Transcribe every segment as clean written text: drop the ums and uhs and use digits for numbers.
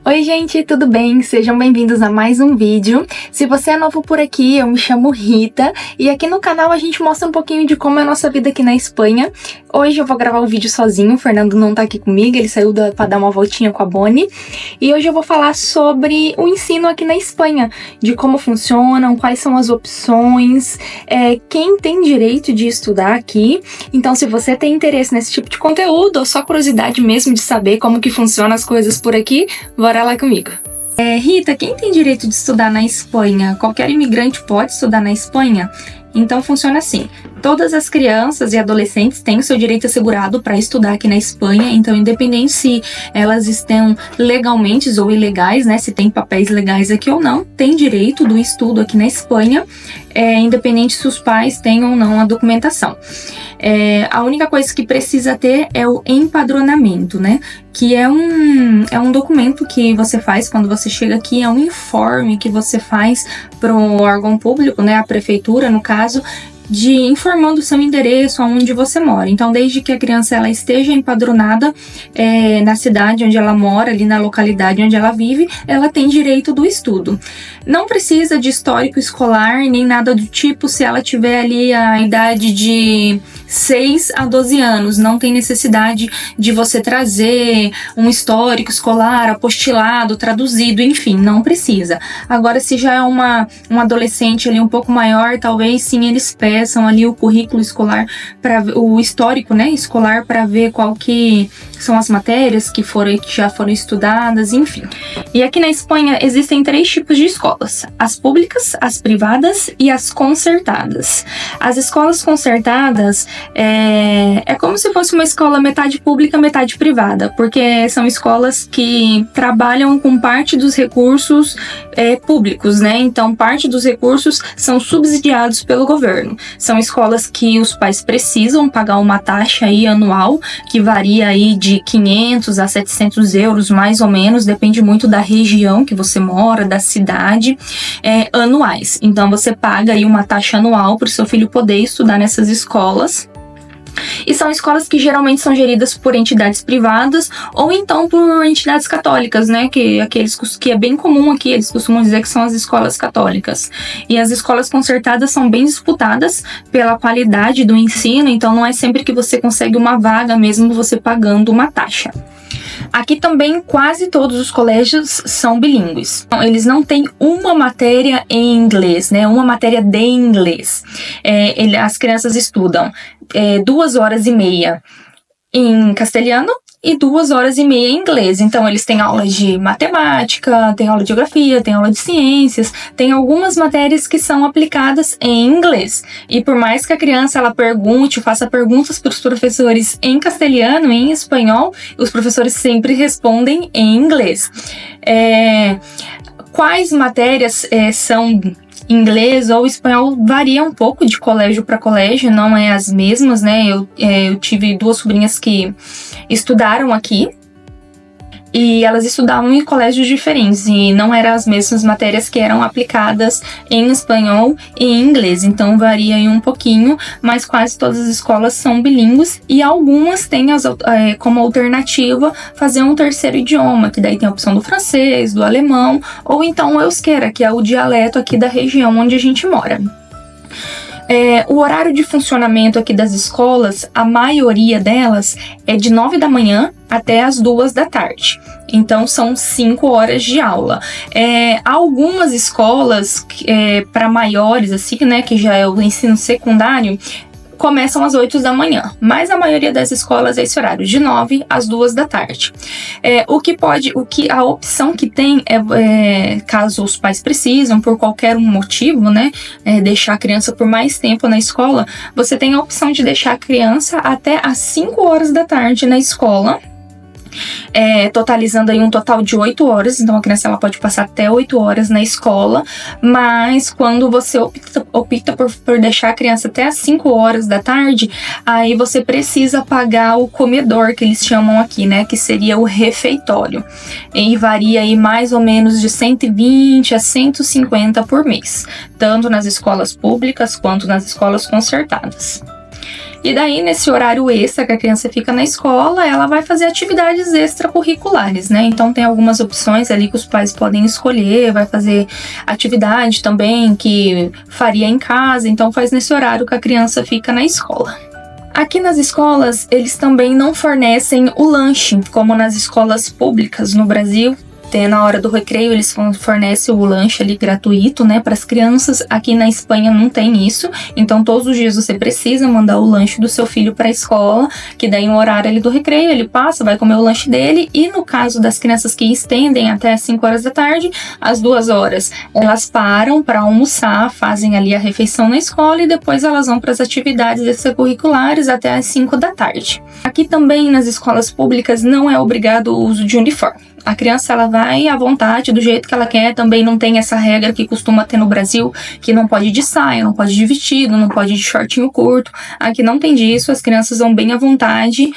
Oi gente, tudo bem? Sejam bem-vindos a mais um vídeo. Se você é novo por aqui, eu me chamo Rita e aqui no canal a gente mostra um pouquinho de como é a nossa vida aqui na Espanha. Hoje eu vou gravar o vídeo sozinho, o Fernando não tá aqui comigo, ele saiu pra dar uma voltinha com a Bonnie. E hoje eu vou falar sobre o ensino aqui na Espanha, de como funcionam, quais são as opções, quem tem direito de estudar aqui. Então se você tem interesse nesse tipo de conteúdo ou só curiosidade mesmo de saber como que funcionam as coisas por aqui, bora lá comigo. Rita, quem tem direito de estudar na Espanha? Qualquer imigrante pode estudar na Espanha? Então funciona assim, todas as crianças e adolescentes têm o seu direito assegurado para estudar aqui na Espanha, então independente se elas estão legalmente ou ilegais, né, se tem papéis legais aqui ou não, tem direito do estudo aqui na Espanha, independente se os pais têm ou não a documentação. A única coisa que precisa ter é o empadronamento, né, que é um documento que você faz quando você chega aqui, é um informe que você faz para um órgão público, né, a prefeitura no caso, informando o seu endereço, aonde você mora. Então, desde que a criança ela esteja empadronada na cidade onde ela mora, ali na localidade onde ela vive, ela tem direito do estudo. Não precisa de histórico escolar, nem nada do tipo, se ela tiver ali a idade de 6 a 12 anos. Não tem necessidade de você trazer um histórico escolar, apostilado, traduzido, enfim, não precisa. Agora, se já é um adolescente ali um pouco maior, talvez sim eles peçam ali o currículo escolar, o histórico, né, escolar, para ver qual que são as matérias que já foram estudadas, enfim. E aqui na Espanha existem 3 tipos de escolas: as públicas, as privadas e as concertadas. As escolas concertadas é como se fosse uma escola metade pública, metade privada, porque são escolas que trabalham com parte dos recursos públicos, né? Então, parte dos recursos são subsidiados pelo governo. São escolas que os pais precisam pagar uma taxa aí anual, que varia aí de 500 a 700 euros, mais ou menos, depende muito da região que você mora, da cidade, anuais. Então, você paga aí uma taxa anual para o seu filho poder estudar nessas escolas. E são escolas que geralmente são geridas por entidades privadas ou então por entidades católicas, né? Que é bem comum aqui, eles costumam dizer que são as escolas católicas. E as escolas concertadas são bem disputadas pela qualidade do ensino, então não é sempre que você consegue uma vaga mesmo você pagando uma taxa. Aqui também quase todos os colégios são bilíngues. Eles não têm uma matéria em inglês, né? Uma matéria de inglês. As crianças estudam 2 horas e meia em castelhano e 2 horas e meia em inglês. Então, eles têm aula de matemática, tem aula de geografia, tem aula de ciências, tem algumas matérias que são aplicadas em inglês. E por mais que a criança ela faça perguntas para os professores em castelhano, em espanhol, os professores sempre respondem em inglês. Quais matérias são inglês ou espanhol varia um pouco de colégio para colégio, não é as mesmas, né? Eu tive 2 sobrinhas que estudaram aqui e elas estudavam em colégios diferentes e não eram as mesmas matérias que eram aplicadas em espanhol e em inglês, então varia aí um pouquinho, mas quase todas as escolas são bilíngues e algumas têm como alternativa fazer um terceiro idioma, que daí tem a opção do francês, do alemão ou então o euskera, que é o dialeto aqui da região onde a gente mora. O horário de funcionamento aqui das escolas, a maioria delas é de 9 da manhã até as 2 da tarde. Então, são 5 horas de aula. Algumas escolas, para maiores, assim, né, que já é o ensino secundário, começam às 8 da manhã, mas a maioria das escolas é esse horário, de 9 às 2 da tarde. A opção que tem caso os pais precisam, por qualquer motivo, né, deixar a criança por mais tempo na escola, você tem a opção de deixar a criança até às 5 horas da tarde na escola, totalizando aí um total de 8 horas, então a criança ela pode passar até 8 horas na escola, mas quando você opta por deixar a criança até as 5 horas da tarde, aí você precisa pagar o comedor, que eles chamam aqui, né, que seria o refeitório, e varia aí mais ou menos de 120 a 150 por mês, tanto nas escolas públicas quanto nas escolas concertadas. E daí, nesse horário extra que a criança fica na escola, ela vai fazer atividades extracurriculares, né? Então tem algumas opções ali que os pais podem escolher, vai fazer atividade também que faria em casa, então faz nesse horário que a criança fica na escola. Aqui nas escolas, eles também não fornecem o lanche, como nas escolas públicas no Brasil. Na hora do recreio, eles fornecem o lanche ali gratuito, né, para as crianças. Aqui na Espanha não tem isso, então todos os dias você precisa mandar o lanche do seu filho para a escola, que daí no horário ali do recreio ele passa, vai comer o lanche dele, e no caso das crianças que estendem até as 5 horas da tarde, às 2 horas, elas param para almoçar, fazem ali a refeição na escola e depois elas vão para as atividades extracurriculares até as 5 da tarde. Aqui também nas escolas públicas não é obrigado o uso de uniforme. A criança ela vai à vontade, do jeito que ela quer, também não tem essa regra que costuma ter no Brasil, que não pode ir de saia, não pode ir de vestido, não pode ir de shortinho curto. Aqui não tem disso, as crianças vão bem à vontade.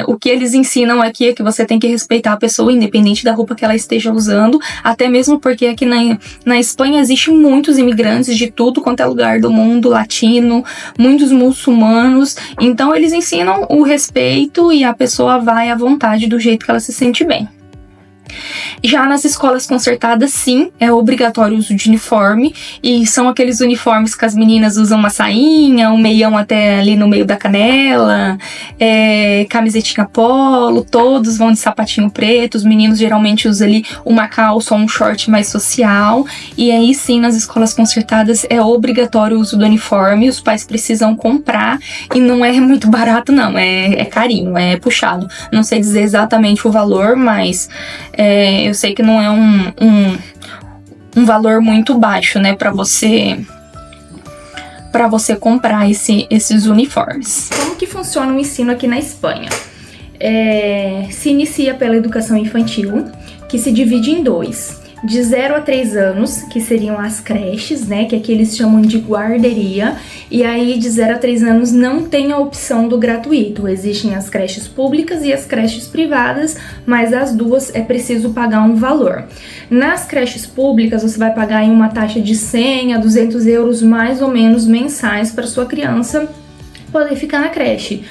O que eles ensinam aqui é que você tem que respeitar a pessoa, independente da roupa que ela esteja usando, até mesmo porque aqui na Espanha existem muitos imigrantes de tudo quanto é lugar do mundo, latino, muitos muçulmanos, então eles ensinam o respeito e a pessoa vai à vontade do jeito que ela se sente bem. Já nas escolas concertadas, sim, é obrigatório o uso de uniforme, e são aqueles uniformes que as meninas usam uma sainha, um meião até ali no meio da canela, camisetinha polo, todos vão de sapatinho preto, os meninos geralmente usam ali uma calça ou um short mais social, e aí sim, nas escolas concertadas é obrigatório o uso do uniforme, os pais precisam comprar, e não é muito barato não, é carinho, é puxado, não sei dizer exatamente o valor, mas eu sei que não é um valor muito baixo, né, para você comprar esses uniformes. Como que funciona o ensino aqui na Espanha? Se inicia pela educação infantil, que se divide em 2. De 0 a 3 anos, que seriam as creches, né, que aqui eles chamam de guarderia, e aí de 0 a 3 anos não tem a opção do gratuito, existem as creches públicas e as creches privadas, mas as duas é preciso pagar um valor. Nas creches públicas você vai pagar em uma taxa de 100 a 200 euros mais ou menos mensais para sua criança poder ficar na creche.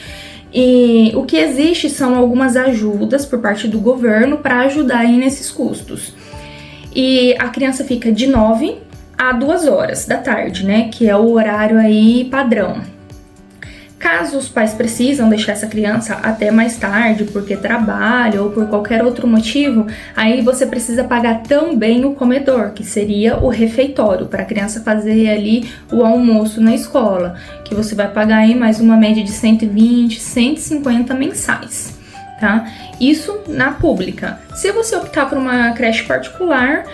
E o que existe são algumas ajudas por parte do governo para ajudar aí nesses custos. E a criança fica de 9 a 2 horas da tarde, né? Que é o horário aí padrão. Caso os pais precisam deixar essa criança até mais tarde, porque trabalha ou por qualquer outro motivo, aí você precisa pagar também o comedor, que seria o refeitório, para a criança fazer ali o almoço na escola, que você vai pagar aí mais uma média de 120, 150 mensais. Tá? Isso na pública. Se você optar por uma creche particular,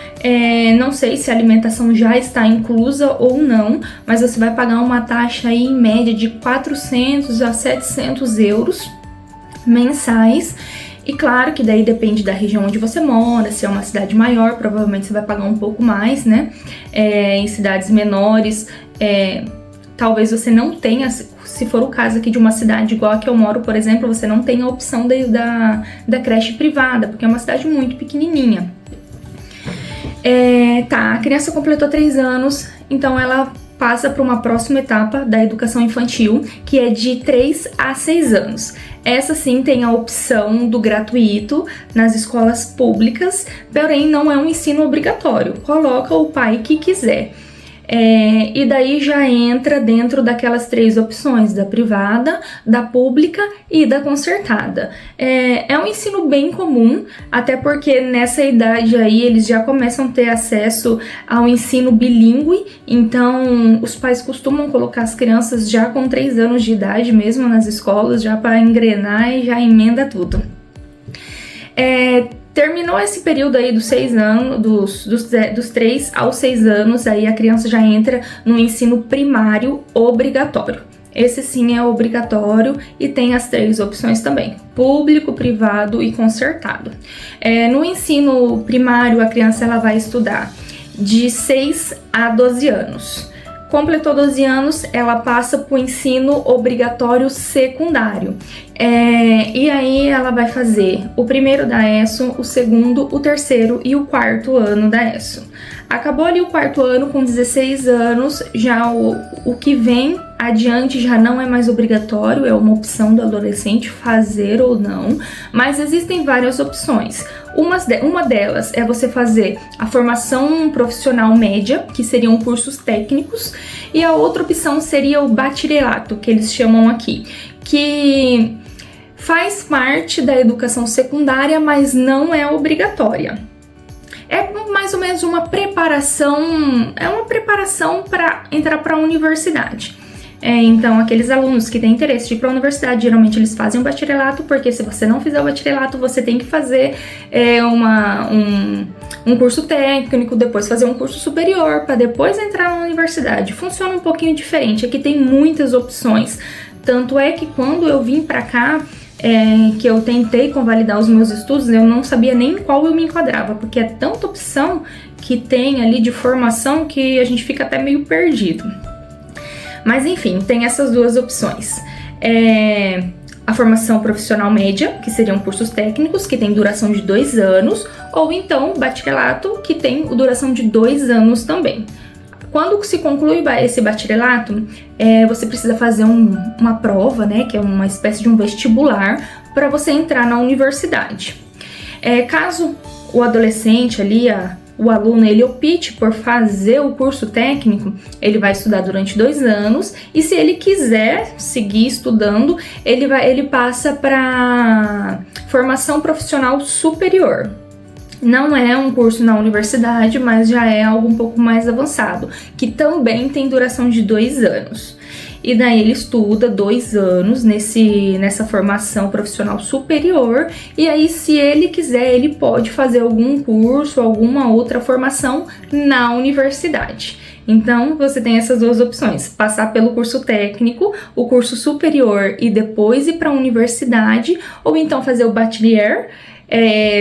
não sei se a alimentação já está inclusa ou não, mas você vai pagar uma taxa aí em média de 400 a 700 euros mensais. E claro que daí depende da região onde você mora, se é uma cidade maior, provavelmente você vai pagar um pouco mais, né? Em cidades menores, talvez você não tenha, se for o caso aqui de uma cidade igual a que eu moro, por exemplo, você não tem a opção da creche privada, porque é uma cidade muito pequenininha. A criança completou 3 anos, então ela passa para uma próxima etapa da educação infantil, que é de 3 a 6 anos. Essa sim tem a opção do gratuito nas escolas públicas, porém não é um ensino obrigatório, coloca o pai que quiser. E daí já entra dentro daquelas 3 opções, da privada, da pública e da concertada. É um ensino bem comum, até porque nessa idade aí eles já começam a ter acesso ao ensino bilíngue, então os pais costumam colocar as crianças já com 3 anos de idade mesmo nas escolas, já para engrenar e já emenda tudo. Terminou esse período aí dos 6 anos, dos 3 aos 6 anos, aí a criança já entra no ensino primário obrigatório. Esse sim é obrigatório e tem as 3 opções também, público, privado e concertado. No ensino primário, a criança ela vai estudar de 6 a 12 anos. Completou 12 anos, ela passa para o ensino obrigatório secundário. E aí ela vai fazer o primeiro da ESO, o segundo, o terceiro e o 4º ano da ESO. Acabou ali o 4º ano com 16 anos, já o que vem adiante já não é mais obrigatório, é uma opção do adolescente fazer ou não, mas existem várias opções. Uma delas é você fazer a formação profissional média, que seriam cursos técnicos, e a outra opção seria o bacharelato, que eles chamam aqui, que faz parte da educação secundária, mas não é obrigatória. É mais ou menos uma preparação, para entrar para a universidade. Então, aqueles alunos que têm interesse de ir para a universidade, geralmente eles fazem um bacharelato, porque se você não fizer o bacharelato, você tem que fazer um curso técnico, depois fazer um curso superior, para depois entrar na universidade. Funciona um pouquinho diferente, aqui tem muitas opções. Tanto é que quando eu vim para cá, que eu tentei convalidar os meus estudos, eu não sabia nem em qual eu me enquadrava, porque é tanta opção que tem ali de formação que a gente fica até meio perdido. Mas enfim, tem essas duas opções. A formação profissional média, que seriam cursos técnicos, que tem duração de 2 anos, ou então o bacharelato, que tem duração de 2 anos também. Quando se conclui esse bacharelato, você precisa fazer uma prova, né, que é uma espécie de um vestibular, para você entrar na universidade. Caso o adolescente ali, o aluno, ele opte por fazer o curso técnico, ele vai estudar durante 2 anos, e se ele quiser seguir estudando, ele passa para formação profissional superior. Não é um curso na universidade, mas já é algo um pouco mais avançado, que também tem duração de 2 anos. E daí ele estuda 2 anos nessa formação profissional superior, e aí se ele quiser, ele pode fazer algum curso, alguma outra formação na universidade. Então, você tem essas duas opções, passar pelo curso técnico, o curso superior e depois ir para a universidade, ou então fazer o bachelier,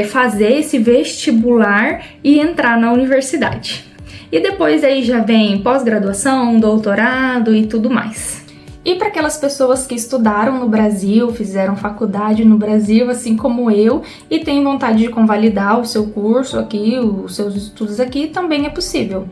fazer esse vestibular e entrar na universidade. E depois aí já vem pós-graduação, doutorado e tudo mais. E para aquelas pessoas que estudaram no Brasil, fizeram faculdade no Brasil, assim como eu, e têm vontade de convalidar o seu curso aqui, os seus estudos aqui, também é possível.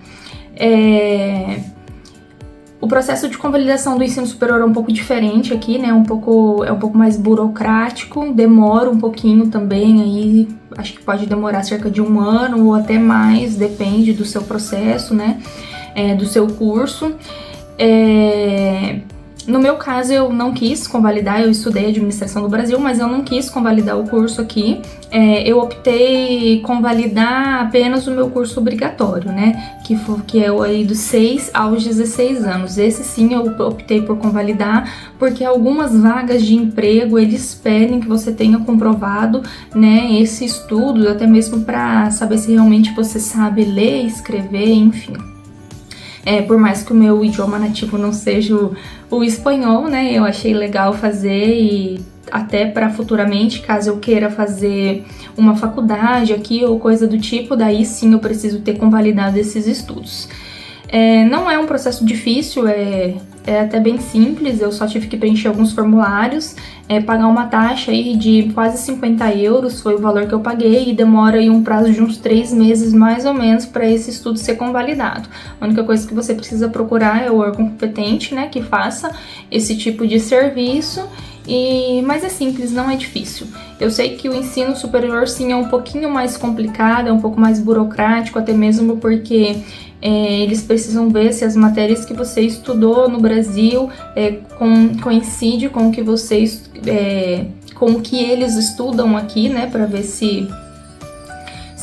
O processo de convalidação do ensino superior é um pouco diferente aqui, né? É um pouco mais burocrático, demora um pouquinho também, aí acho que pode demorar cerca de 1 ano ou até mais, depende do seu processo, né? Do seu curso. No meu caso, eu não quis convalidar, eu estudei administração do Brasil, mas eu não quis convalidar o curso aqui. Eu optei convalidar apenas o meu curso obrigatório, né? Que é o aí dos 6 aos 16 anos. Esse sim eu optei por convalidar, porque algumas vagas de emprego, eles pedem que você tenha comprovado, né, esse estudo, até mesmo para saber se realmente você sabe ler, escrever, enfim. Por mais que o meu idioma nativo não seja o espanhol, né, eu achei legal fazer, e até para futuramente, caso eu queira fazer uma faculdade aqui ou coisa do tipo, daí sim eu preciso ter convalidado esses estudos. Não é um processo difícil, é até bem simples, eu só tive que preencher alguns formulários, pagar uma taxa aí de quase 50 euros, foi o valor que eu paguei, e demora aí um prazo de uns 3 meses mais ou menos para esse estudo ser convalidado. A única coisa que você precisa procurar é o órgão competente, né, que faça esse tipo de serviço, mas é simples, não é difícil. Eu sei que o ensino superior sim é um pouquinho mais complicado, é um pouco mais burocrático, até mesmo porque eles precisam ver se as matérias que você estudou no Brasil coincide com o que com o que eles estudam aqui, né, para ver se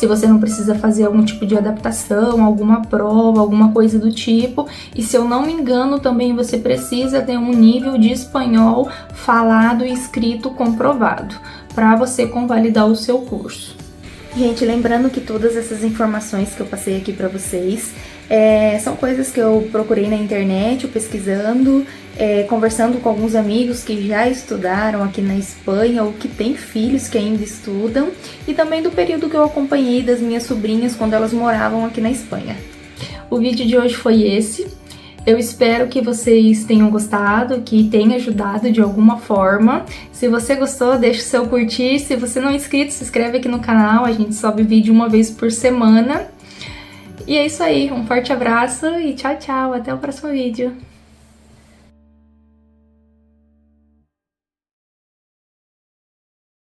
você não precisa fazer algum tipo de adaptação, alguma prova, alguma coisa do tipo. E se eu não me engano, também você precisa ter um nível de espanhol falado e escrito comprovado para você convalidar o seu curso. Gente, lembrando que todas essas informações que eu passei aqui para vocês são coisas que eu procurei na internet, pesquisando, conversando com alguns amigos que já estudaram aqui na Espanha ou que têm filhos que ainda estudam, e também do período que eu acompanhei das minhas sobrinhas quando elas moravam aqui na Espanha. O vídeo de hoje foi esse. Eu espero que vocês tenham gostado, que tenha ajudado de alguma forma. Se você gostou, deixa o seu curtir. Se você não é inscrito, se inscreve aqui no canal. A gente sobe vídeo uma vez por semana. E é isso aí. Um forte abraço e tchau, tchau. Até o próximo vídeo.